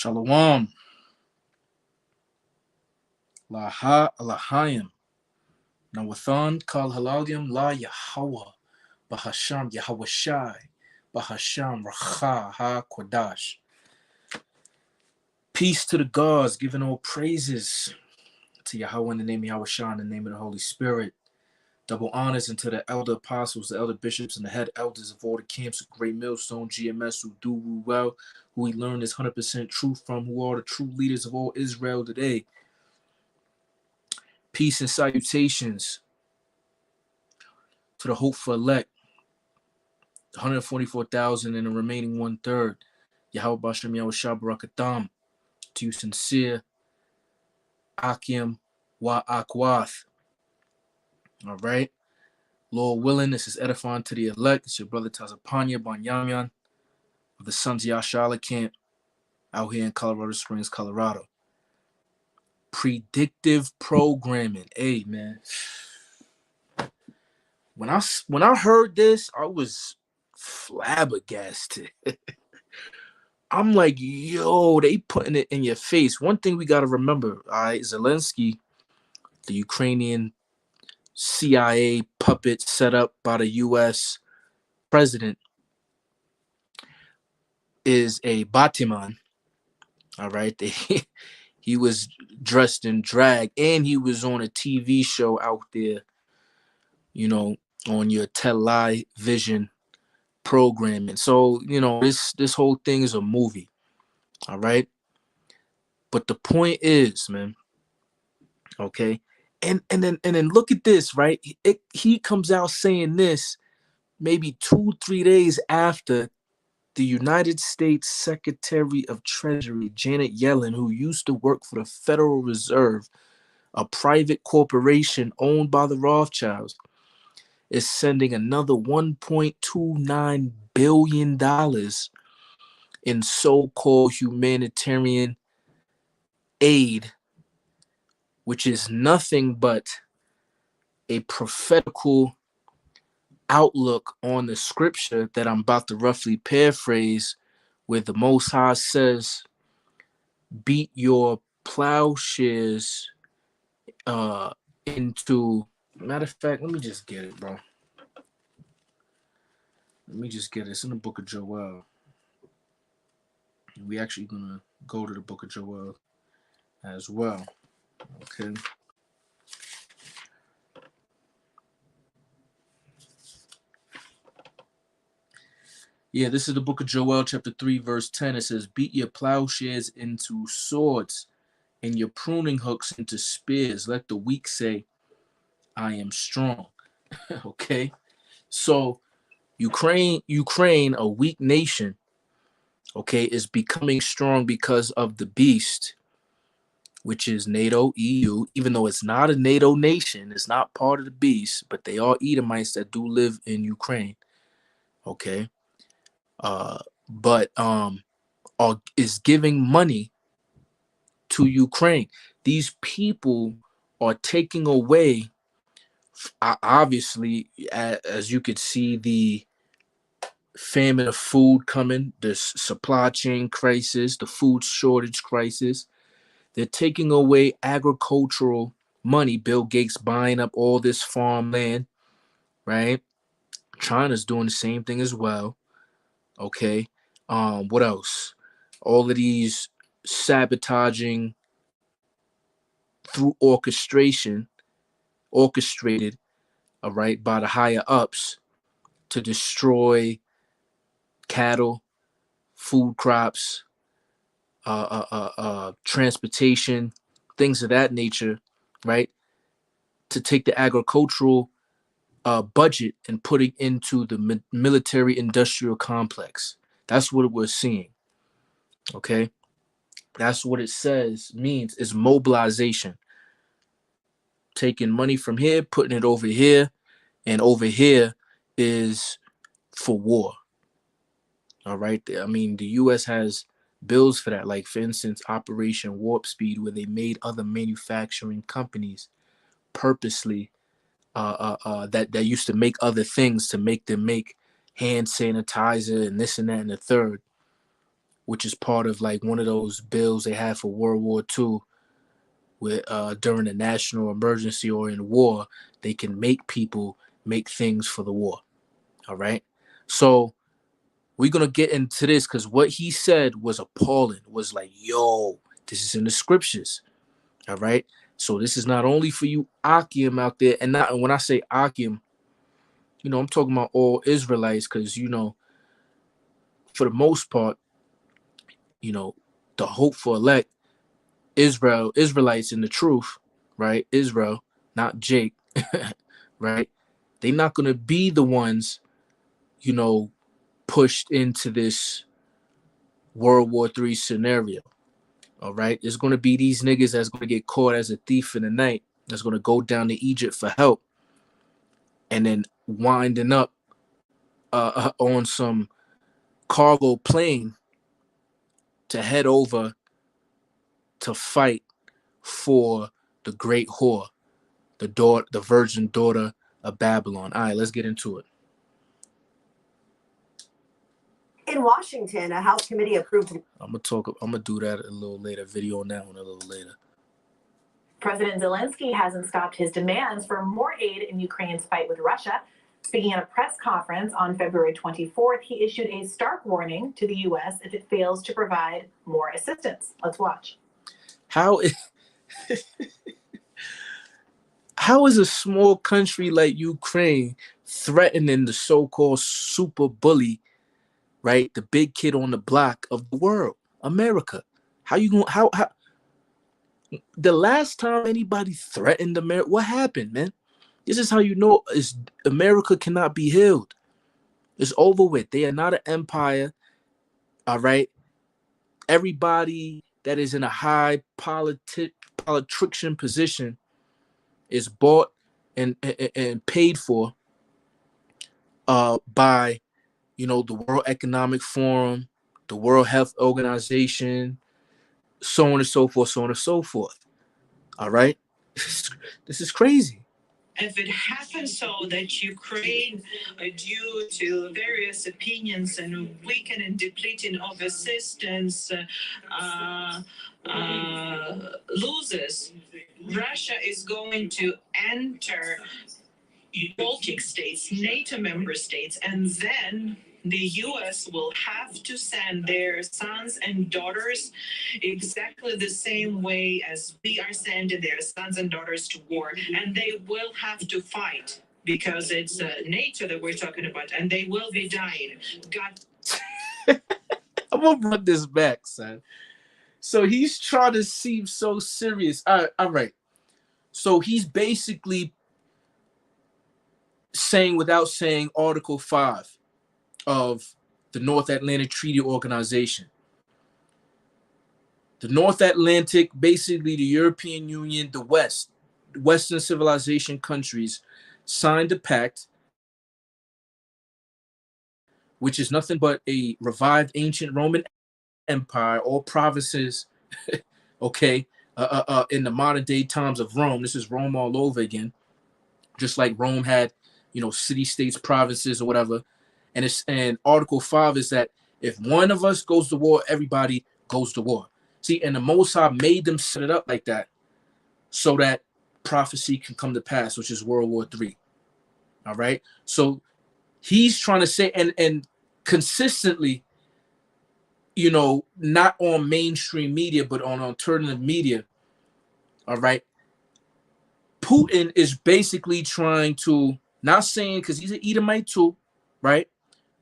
Shalom. Lahayim. Nawathan Kal Halalim La Yahweh. Bahasham Yahweh Shai. Bahasham Racha Ha Kodash. Peace to the gods, giving all praises to Yahweh in the name of Yahweh Shai, in the name of the Holy Spirit. Double honors unto the elder apostles, the elder bishops, and the head elders of all the camps of Great Millstone, GMS, who do well, who we learn this 100% truth from, who are the true leaders of all Israel today. Peace and salutations to the hopeful elect, the 144,000 and the remaining 1/3. Yahweh Bashem Yahweh Shabbarakatam, to you sincere Akim Wa Akwath. All right. Lord willing, this is edifying to the elect. It's your brother Tazapanya Banyamyan of the Sons of Yashala camp out here in Colorado Springs, Colorado. Predictive programming. Hey, man. When I heard this, I was flabbergasted. I'm like, yo, they putting it in your face. One thing we got to remember, all right, Zelensky, the Ukrainian CIA puppet set up by the U.S. president, is a Batiman. All right. He was dressed in drag, and he was on a TV show out there, you know, on your television programming. So, you know, this whole thing is a movie. All right. But the point is, man, okay. And then look at this, right? He comes out saying this maybe 2-3 days after the United States Secretary of Treasury, Janet Yellen, who used to work for the Federal Reserve, a private corporation owned by the Rothschilds, is sending another $1.29 billion in so-called humanitarian aid, which is nothing but a prophetical outlook on the scripture that I'm about to roughly paraphrase, where the Most High says, beat your plowshares into, matter of fact, let me just get it, bro. Let me just get it. It's in the book of Joel. We actually gonna go to the book of Joel as well. Okay. Yeah, this is the book of Joel, chapter 3, verse 10. It says, beat your plowshares into swords and your pruning hooks into spears. Let the weak say, I am strong. Okay. So Ukraine, a weak nation, okay, is becoming strong because of the beast, which is NATO, EU, even though it's not a NATO nation, it's not part of the beast, but they are Edomites that do live in Ukraine. Okay. But is giving money to Ukraine. These people are taking away, obviously, as you could see, the famine of food coming, the supply chain crisis, the food shortage crisis. They're taking away agricultural money. Bill Gates buying up all this farmland, right? China's doing the same thing as well. Okay. What else? All of these sabotaging through orchestrated, all right, by the higher ups to destroy cattle, food crops, transportation, things of that nature, right? To take the agricultural budget and put it into the military industrial complex. That's what we're seeing. Okay. That's what it means is mobilization. Taking money from here, putting it over here, and over here is for war. All right. I mean, the U.S. has bills for that. Like, for instance, Operation Warp Speed, where they made other manufacturing companies purposely that used to make other things to make them make hand sanitizer and this and that and the third. which is part of like one of those bills they had for World War II, where during a national emergency or in war, they can make people make things for the war. All right. So we're gonna get into this because what he said was appalling. Was like, yo, this is in the scriptures. All right. So this is not only for you Akim out there, and not, and when I say Akim, I'm talking about all Israelites, because for the most part, the hopeful elect, Israelites in the truth, right? Israel, not Jake, right? They're not gonna be the ones, you know, pushed into this World War III scenario. All right. It's gonna be these niggas that's gonna get caught as a thief in the night, that's gonna go down to Egypt for help, and then winding up on some cargo plane to head over to fight for the great whore, the virgin daughter of Babylon. All right, let's get into it. In Washington, a House committee approved. I'm gonna do that a little later. Video on that one a little later. President Zelensky hasn't stopped his demands for more aid in Ukraine's fight with Russia. Speaking at a press conference on February 24th, he issued a stark warning to the U.S. if it fails to provide more assistance. Let's watch. How is a small country like Ukraine threatening the so-called super bully, right? The big kid on the block of the world, America. How you going? How? The last time anybody threatened America, what happened, man? This is how you know is America cannot be healed. It's over with. They are not an empire. All right. Everybody that is in a high politician position is bought and paid for by the World Economic Forum, the World Health Organization, so on and so forth, so on and so forth. All right. This is crazy. If it happens so that Ukraine, due to various opinions and weakening and depleting of assistance, loses, Russia is going to enter Baltic states, NATO member states, and then the U.S. will have to send their sons and daughters exactly the same way as we are sending their sons and daughters to war. And they will have to fight because it's NATO that we're talking about, and they will be dying. I'm going to run this back, son. So he's trying to seem so serious. All right. So he's basically saying, without saying, Article 5 of the North Atlantic Treaty Organization. The North Atlantic, basically the European Union, the Western civilization countries signed a pact, which is nothing but a revived ancient Roman Empire, all provinces, okay, in the modern day times of Rome. This is Rome all over again, just like Rome had, city states, provinces, or whatever. And Article 5 is that if one of us goes to war, everybody goes to war. See, and the Most High made them set it up like that so that prophecy can come to pass, which is World War III. All right. So he's trying to say, and consistently, not on mainstream media, but on alternative media. All right. Putin is basically trying to, not saying, because he's an Edomite too, right?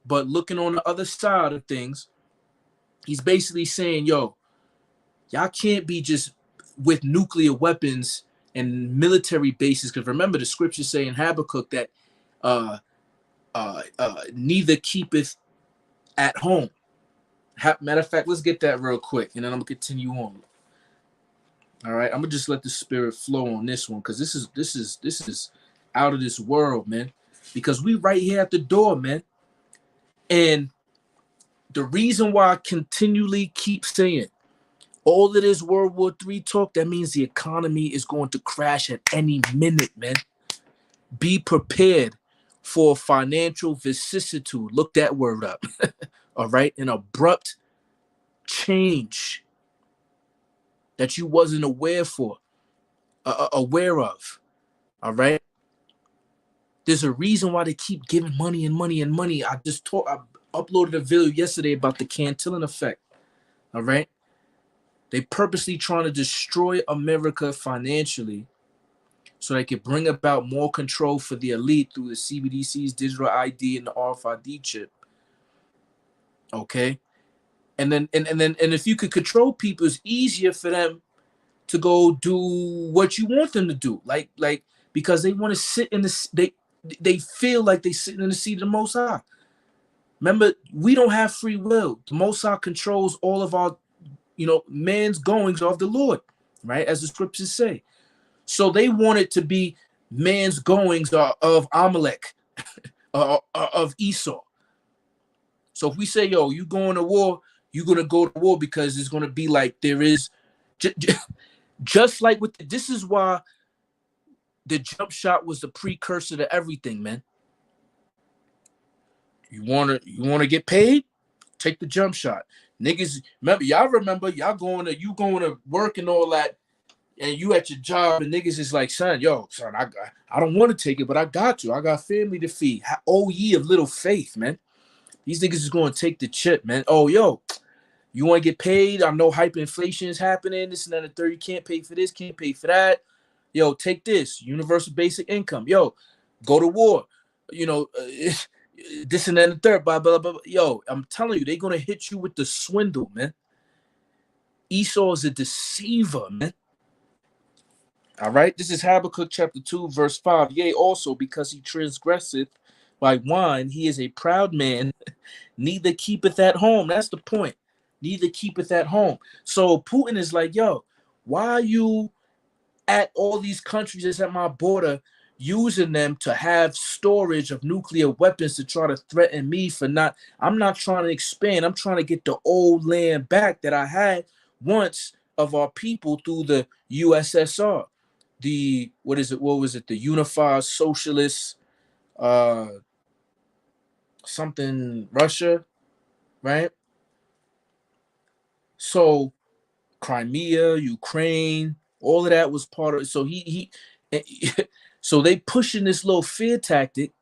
But looking on the other side of things, he's basically saying, yo, y'all can't be just with nuclear weapons and military bases. Because remember, the scriptures say in Habakkuk that neither keepeth at home. Matter of fact, let's get that real quick, and then I'm going to continue on. All right, I'm going to just let the spirit flow on this one, because this is out of this world, man. Because we right here at the door, man. And the reason why I continually keep saying all of this World War III talk, that means the economy is going to crash at any minute, man. Be prepared for financial vicissitude. Look that word up. All right. An abrupt change that you wasn't aware of. All right. There's a reason why they keep giving money and money and money. I uploaded a video yesterday about the Cantillon effect. All right. They purposely trying to destroy America financially so they could bring about more control for the elite through the CBDC's digital ID and the RFID chip. Okay. And then if you could control people, it's easier for them to go do what you want them to do. Like because they want to sit in they feel like they sitting in the seat of the Most High. Remember, we don't have free will. The Most High controls all of our, man's goings of the Lord, right? As the scriptures say. So they want it to be man's goings of Amalek, of Esau. So if we say, yo, you going to war, you're going to go to war because it's going to be like there is, just like with this is why the jump shot was the precursor to everything, man. You wanna get paid? Take the jump shot. Niggas, remember y'all going to work and all that, and you at your job, and niggas is like, son, I don't want to take it, but I got to. I got family to feed. Oh, ye of little faith, man. These niggas is going to take the chip, man. Oh, yo, you want to get paid? I know hyperinflation is happening. This and that, and the third. You can't pay for this, can't pay for that. Yo, take this universal basic income. Yo, go to war. This and that, and the third. Blah, blah, blah, blah. Yo, I'm telling you, they're going to hit you with the swindle, man. Esau is a deceiver, man. All right, this is Habakkuk chapter 2, verse 5. Yea, also because he transgresseth by wine, he is a proud man, neither keepeth at home. That's the point. Neither keepeth at home. So Putin is like, yo, why are you at all these countries that's at my border using them to have storage of nuclear weapons to try to threaten me for not? I'm not trying to expand. I'm trying to get the old land back that I had once of our people through the USSR. What was it? The Unified Socialist something Russia, right? So Crimea, Ukraine, all of that was part of it. So so they pushing this little fear tactic,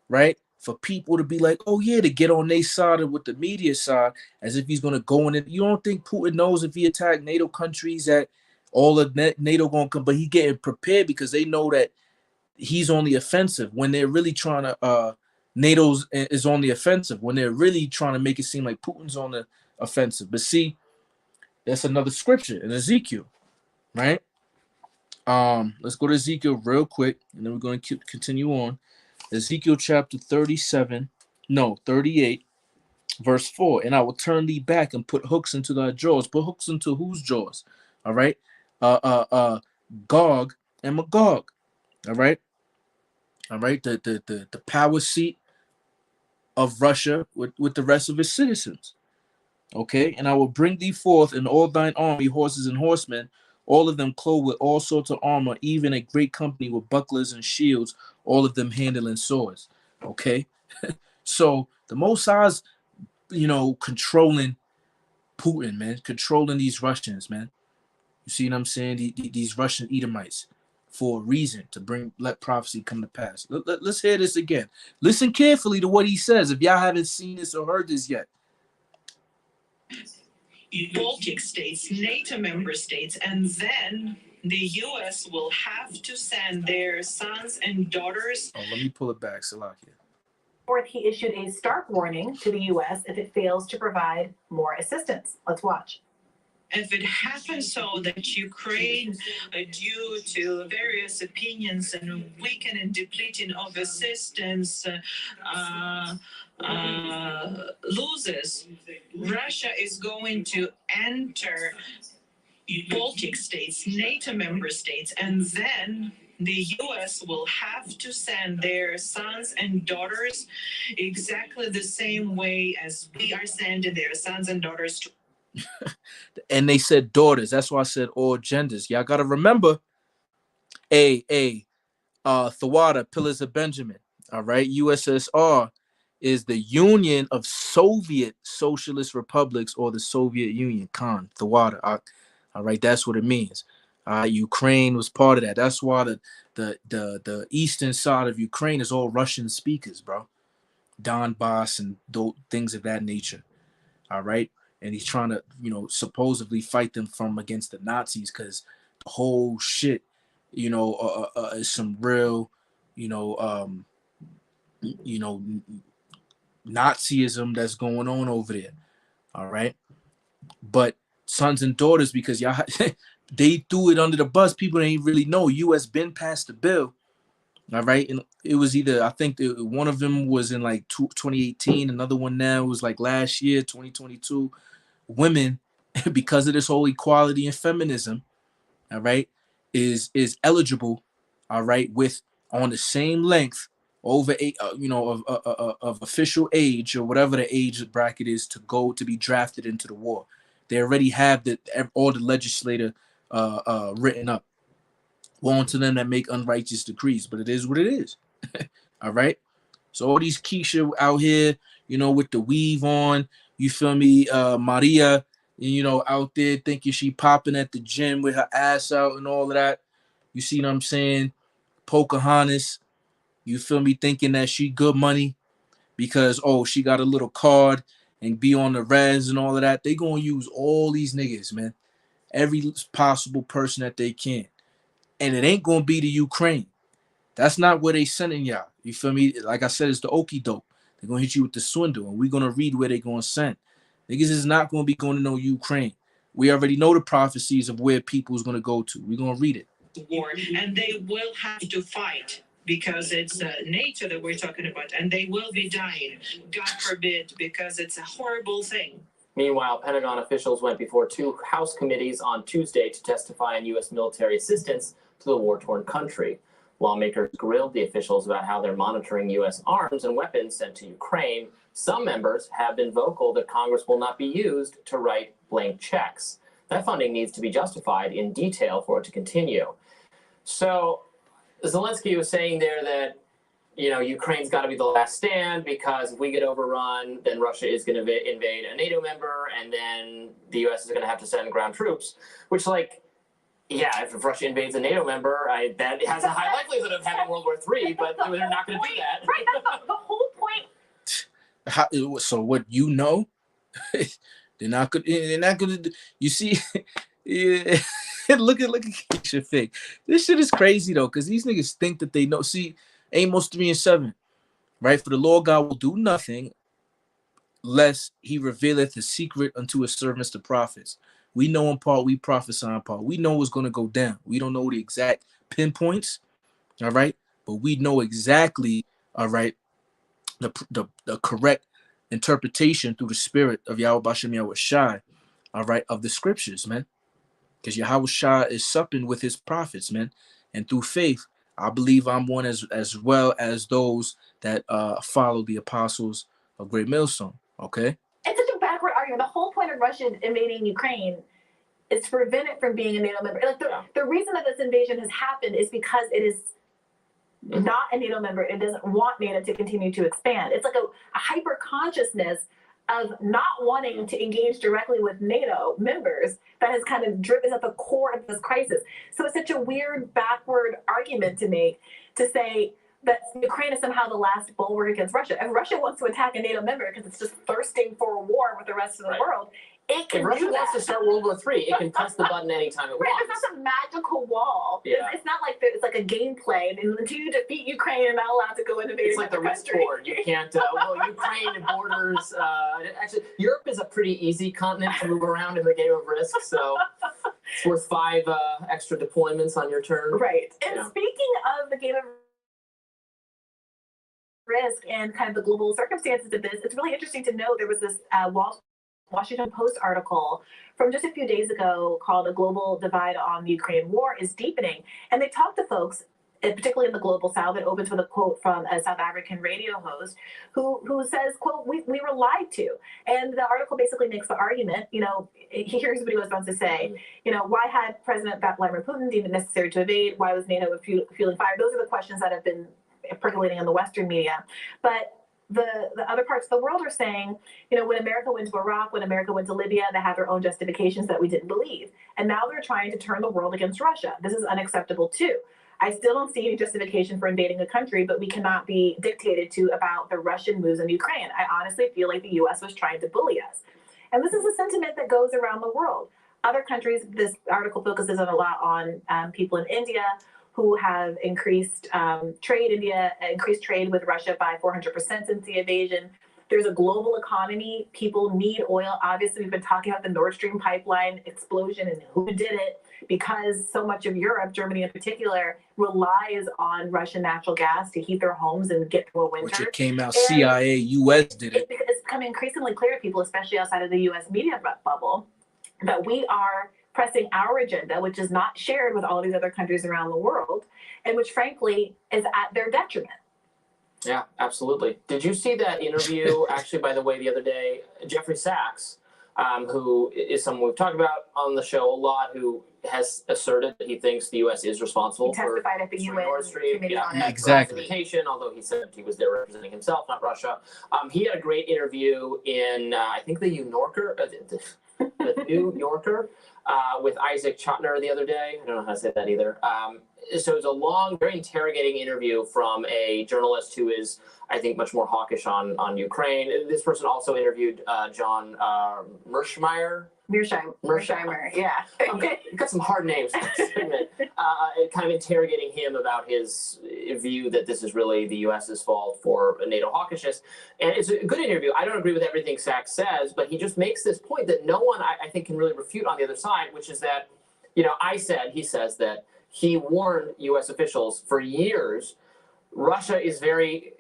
right? For people to be like, oh yeah, to get on their side and with the media side, as if he's gonna go in it. You don't think Putin knows if he attacked NATO countries that all of NATO gonna come, but he getting prepared because they know that he's on the offensive when they're really trying to NATO's is on the offensive when they're really trying to make it seem like Putin's on the offensive. But see, that's another scripture in Ezekiel, right? Let's go to Ezekiel real quick, and then we're going to continue on. Ezekiel chapter 38, verse 4. And I will turn thee back and put hooks into thy jaws. Put hooks into whose jaws? All right. Gog and Magog. All right. All right. The power seat of Russia with the rest of its citizens. Okay. And I will bring thee forth in all thine army, horses and horsemen, all of them clothed with all sorts of armor, even a great company with bucklers and shields, all of them handling swords. Okay. So the Most High's, controlling Putin, man, controlling these Russians, man. You see what I'm saying? These Russian Edomites for a reason to let prophecy come to pass. Let's hear this again. Listen carefully to what he says if y'all haven't seen this or heard this yet. Baltic states, NATO member states, and then the U.S. will have to send their sons and daughters. Oh, let me pull it back, Salakia. Fourth, he issued a stark warning to the U.S. if it fails to provide more assistance. Let's watch. If it happens so that Ukraine, due to various opinions and weakening and depleting of assistance, loses, Russia is going to enter Baltic states, NATO member states, and then the U.S. will have to send their sons and daughters exactly the same way as we are sending their sons and daughters to. And they said daughters. That's why I said all genders. Y'all got to remember, Thawada, Pillars of Benjamin. All right. USSR is the Union of Soviet Socialist Republics, or the Soviet Union, Khan, the water. All right, that's what it means. Ukraine was part of that. That's why the eastern side of Ukraine is all Russian speakers, bro. Donbass and things of that nature. All right, and he's trying to, supposedly fight them from against the Nazis, because the whole shit, is some real, you know, um, you know, Nazism that's going on over there. All right, but sons and daughters, because y'all they threw it under the bus. People ain't really know. U.S. been passed the bill. All right, and it was either, I think one of them was in like 2018, another one now was like last year, 2022. Women, because of this whole equality and feminism, all right, is eligible, all right, with on the same length over eight, of official age, or whatever the age bracket is, to be drafted into the war. They already have all the legislator written up. Woe unto them that make unrighteous decrees, but it is what it is. All right. So all these Keisha out here, with the weave on, you feel me? Maria, out there thinking she popping at the gym with her ass out and all of that. You see what I'm saying? Pocahontas, you feel me? Thinking that she good money because, she got a little card and be on the res and all of that. They gonna use all these niggas, man. Every possible person that they can. And it ain't gonna be the Ukraine. That's not where they sending y'all. You feel me? Like I said, it's the okie doke. They're gonna hit you with the swindle, and we're gonna read where they're gonna send. Niggas is not gonna be going to no Ukraine. We already know the prophecies of where people is gonna go to. We're gonna read it. War, and they will have to fight because it's NATO that we're talking about, and they will be dying. God forbid, because it's a horrible thing. Meanwhile, Pentagon officials went before two House committees on Tuesday to testify on U.S. military assistance to the war-torn country. Lawmakers grilled the officials about how they're monitoring U.S. arms and weapons sent to Ukraine. Some members have been vocal that Congress will not be used to write blank checks. That funding needs to be justified in detail for it to continue. So Zelensky was saying there that, Ukraine's got to be the last stand, because if we get overrun, then Russia is going to invade a NATO member, and then the U.S. is going to have to send ground troops, which, if Russia invades a NATO member, that has a high likelihood of having World War III, but they're not going to do that. Right, that's the whole point. So what they're not good. They're not gonna. You see, yeah. look at Keisha fake. This shit is crazy though, because these niggas think that they know. See, Amos 3:7, right? For the Lord God will do nothing lest he revealeth his secret unto his servants the prophets. We know in part, we prophesy in part. We know what's going to go down. We don't know the exact pinpoints, all right? But we know exactly, all right, the correct interpretation through the spirit of Yahweh Bashem Yahweh Shai, all right, of the scriptures, man. Because Yahweh Shai is supping with his prophets, man. And through faith, I believe I'm one as well as those that follow the apostles of Great Millstone, okay? It's such a backward argument. The whole point of Russia invading Ukraine is to prevent it from being a NATO member. Like the reason that this invasion has happened is because it is not a NATO member. It doesn't want NATO to continue to expand. It's like a hyper consciousness of not wanting to engage directly with NATO members that has kind of driven at the core of this crisis. So it's such a weird backward argument to make, to say that Ukraine is somehow the last bulwark against Russia. If Russia wants to attack a NATO member because it's just thirsting for a war with the rest of the world, it can If Russia wants to start World War III, it can press the button anytime it wants. It's not some magical wall. Yeah. It's not like it's like a gameplay. And until you defeat Ukraine, you're not allowed to go into It's like the risk board. You can't. Ukraine borders. Actually, Europe is a pretty easy continent to move around in the game of Risk. So it's worth 5 extra deployments on your turn. Right. And speaking of the game of Risk and kind of the global circumstances of this, it's really interesting to know there was this Washington Post article from just a few days ago called "A Global Divide on the Ukraine War is Deepening." And they talked to folks, particularly in the global south. It opens with a quote from a South African radio host who says, quote, we were lied to. And the article basically makes the argument, here's what he goes on to say, why had President Vladimir Putin deemed it necessary to invade? Why was NATO fueling fire? Those are the questions that have been percolating in the Western media. But the other parts of the world are saying, when America went to Iraq, when America went to Libya, they had their own justifications that we didn't believe. And now they're trying to turn the world against Russia. This is unacceptable too. I still don't see any justification for invading a country, but we cannot be dictated to about the Russian moves in Ukraine. I honestly feel like the U.S. was trying to bully us. And this is a sentiment that goes around the world. Other countries, this article focuses a lot on people in India who have increased trade with Russia by 400% since the invasion. There's a global economy. People need oil. Obviously, we've been talking about the Nord Stream pipeline explosion and who did it, because so much of Europe, Germany in particular, relies on Russian natural gas to heat their homes and get through a winter. Which it came out, CIA, US did it. It's becoming increasingly clear to people, especially outside of the US media bubble, that we are pressing our agenda, which is not shared with all these other countries around the world, and which frankly is at their detriment. Yeah, absolutely. Did you see that interview, actually, by the way, the other day, Jeffrey Sachs, who is someone we've talked about on the show a lot, who has asserted that he thinks the U.S. is responsible for testified at the UN Nord Stream. committee on it. Exactly. Although he said he was there representing himself, not Russia. He had a great interview in, I think, the New Yorker, the New Yorker, with Isaac Chotiner the other day. I don't know how to say that either. So it was a long, very interrogating interview from a journalist who is, I think, much more hawkish on Ukraine. This person also interviewed John Mearsheimer, yeah. Okay, you've got some hard names. Kind of interrogating him about his view that this is really the U.S.'s fault for NATO hawkishness. And it's a good interview. I don't agree with everything Sachs says, but he just makes this point that no one, I think, can really refute on the other side, which is that, he says that he warned U.S. officials for years. Russia is very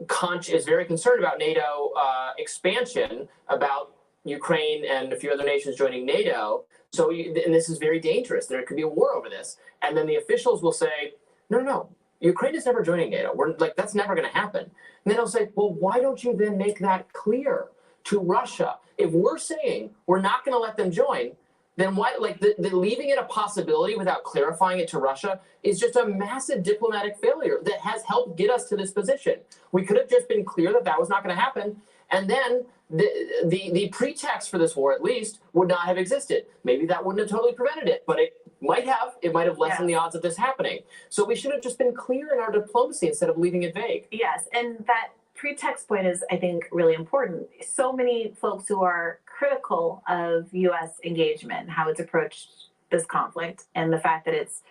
concerned about NATO expansion, about Ukraine and a few other nations joining NATO. So, and this is very dangerous. There could be a war over this. And then the officials will say, no, Ukraine is never joining NATO. That's never going to happen. And then they'll say, well, why don't you then make that clear to Russia? If we're saying we're not going to let them join, then why, the leaving it a possibility without clarifying it to Russia is just a massive diplomatic failure that has helped get us to this position. We could have just been clear that was not going to happen. And then the pretext for this war, at least, would not have existed. Maybe that wouldn't have totally prevented it, but it might have. It might have lessened the odds of this happening. So we should have just been clear in our diplomacy instead of leaving it vague. Yes, and that pretext point is, I think, really important. So many folks who are critical of U.S. engagement, how it's approached this conflict, and the fact that it's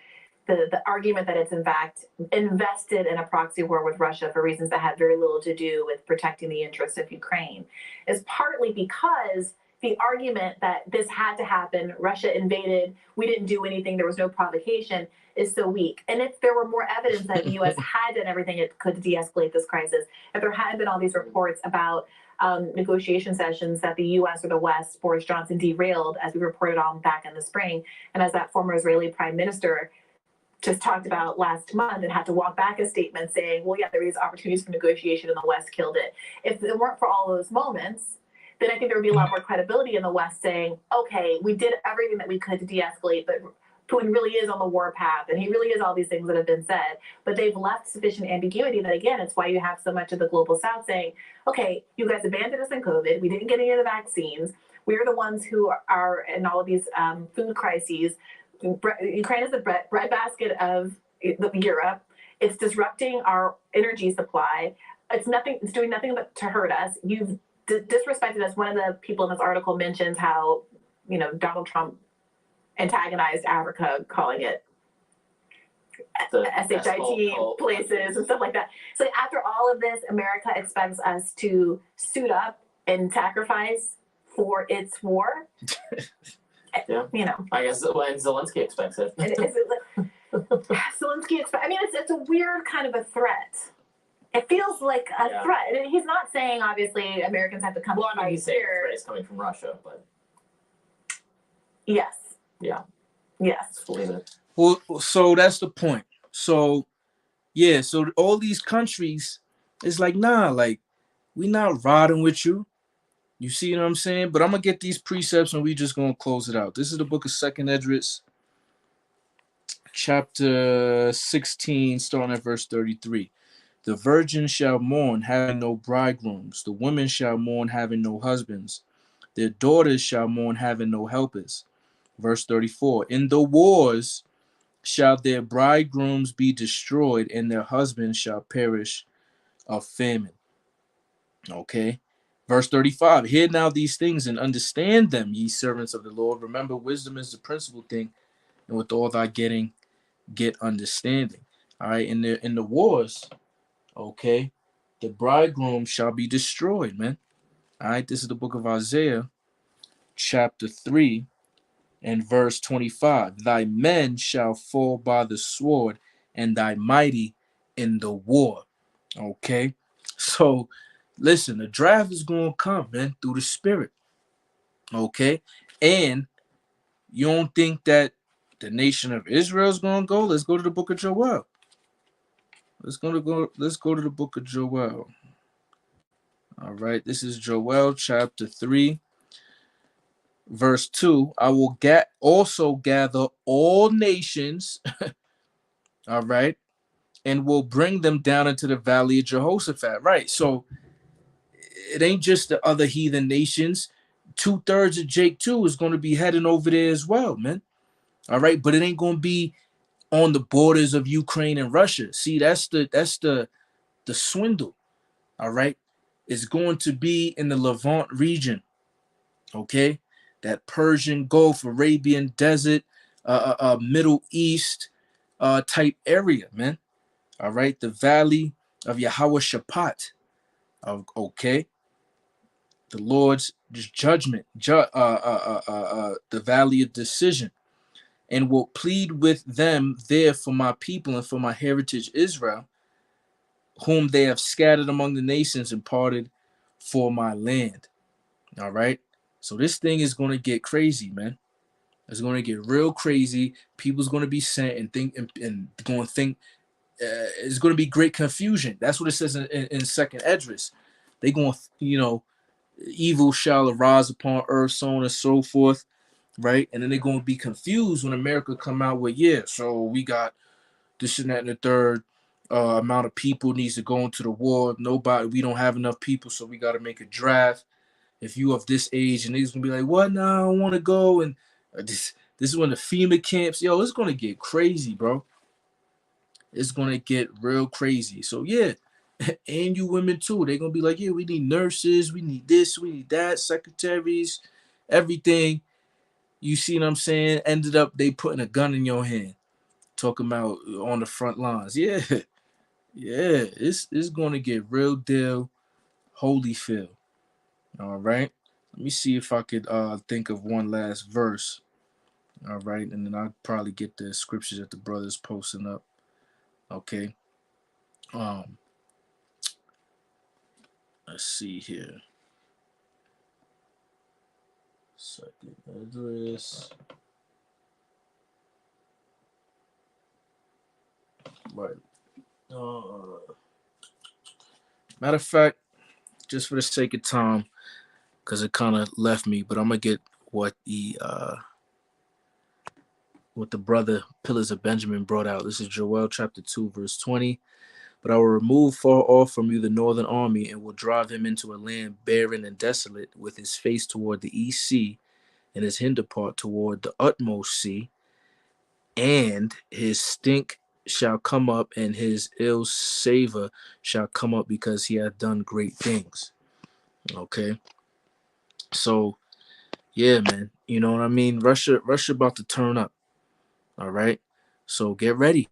the argument that it's in fact invested in a proxy war with Russia for reasons that had very little to do with protecting the interests of Ukraine is partly because the argument that this had to happen, Russia invaded, we didn't do anything, there was no provocation, is so weak. And if there were more evidence that the U.S. had done everything it could to de-escalate this crisis, if there had been all these reports about negotiation sessions that the U.S. or the West, Boris Johnson, derailed, as we reported on back in the spring, and as that former Israeli prime minister just talked about last month and had to walk back a statement saying, well, yeah, there was opportunities for negotiation and the West killed it. If it weren't for all those moments, then I think there would be a lot more credibility in the West saying, okay, we did everything that we could to de-escalate, but Putin really is on the war path and he really is all these things that have been said. But they've left sufficient ambiguity that, again, it's why you have so much of the global South saying, okay, you guys abandoned us in COVID. We didn't get any of the vaccines. We're the ones who are in all of these food crises. Ukraine is the breadbasket of Europe. It's disrupting our energy supply. It's doing nothing but to hurt us. You've disrespected us. One of the people in this article mentions how, Donald Trump antagonized Africa, calling it SHIT places and stuff like that. So after all of this, America expects us to suit up and sacrifice for its war. Yeah. I guess when Zelensky expects it. Zelensky expects. It's a weird kind of a threat. It feels like a threat. And he's not saying, obviously, Americans have to come fight he's saying here. the threat is coming from Russia, but yes. Yeah. Yes. Believe it. Well, so that's the point. So, yeah, so all these countries, it's like, nah, we not riding with you. You see what I'm saying? But I'm going to get these precepts and we just going to close it out. This is the book of 2nd Esdras, chapter 16, starting at verse 33. The virgins shall mourn, having no bridegrooms. The women shall mourn, having no husbands. Their daughters shall mourn, having no helpers. Verse 34. In the wars shall their bridegrooms be destroyed, and their husbands shall perish of famine. Okay. Verse 35. Hear now these things and understand them, ye servants of the Lord. Remember, wisdom is the principal thing, and with all thy getting, get understanding. All right. In the wars, okay, the bridegroom shall be destroyed, man. All right. This is the book of Isaiah, chapter 3, and verse 25. Thy men shall fall by the sword, and thy mighty in the war. Okay. So listen, the draft is going to come, man, through the spirit. Okay. And you don't think that the nation of Israel is going to go? Let's go to the book of Joel. Let's go to the book of Joel. All right. This is Joel chapter 3, verse 2. I will also gather all nations, all right, and will bring them down into the valley of Jehoshaphat. Right. So it ain't just the other heathen nations. 2/3 of Jake too is going to be heading over there as well, man. All right, but it ain't going to be on the borders of Ukraine and Russia. See, that's the swindle. All right, it's going to be in the Levant region. Okay, that Persian Gulf, Arabian Desert, Middle East type area, man. All right, the Valley of Yehoshaphat. Okay, the Lord's judgment, the Valley of Decision, and will plead with them there for my people and for my heritage Israel, whom they have scattered among the nations and parted for my land. All right. So this thing is going to get crazy, man. It's going to get real crazy. People's going to be sent and think and going to think it's going to be great confusion. That's what it says in Second Esdras. They going to, evil shall arise upon earth, so on and so forth, right? And then they're going to be confused when America come out with, yeah, so we got this and that and the third amount of people needs to go into the war. We don't have enough people, so we got to make a draft. If you of this age, and niggas gonna be like, what? Nah, I don't want to go. And this is when the FEMA camps, it's gonna get crazy, bro. It's gonna get real crazy. So yeah, and you women too. They're gonna be like, yeah, we need nurses, we need this, we need that, secretaries, everything. You see what I'm saying? Ended up they putting a gun in your hand, talking about on the front lines. Yeah, yeah, it's gonna get real deal Holyfield. All right. Let me see if I could think of one last verse. All right, and then I'll probably get the scriptures that the brothers posting up. Okay. Let's see here. Second address. Right. Matter of fact, just for the sake of time, because it kind of left me, but I'm gonna get what the brother Pillars of Benjamin brought out. This is Joel chapter 2, verse 20. But I will remove far off from you the northern army, and will drive him into a land barren and desolate, with his face toward the east sea, and his hinder part toward the utmost sea. And his stink shall come up, and his ill savor shall come up, because he hath done great things. Okay. So yeah, man. You know what I mean? Russia about to turn up. All right. So get ready.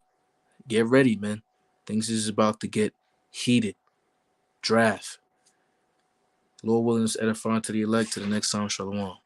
Get ready, man. Things is about to get heated. Draft. Lord willing, is edifying to the elect. To the next time, shalom.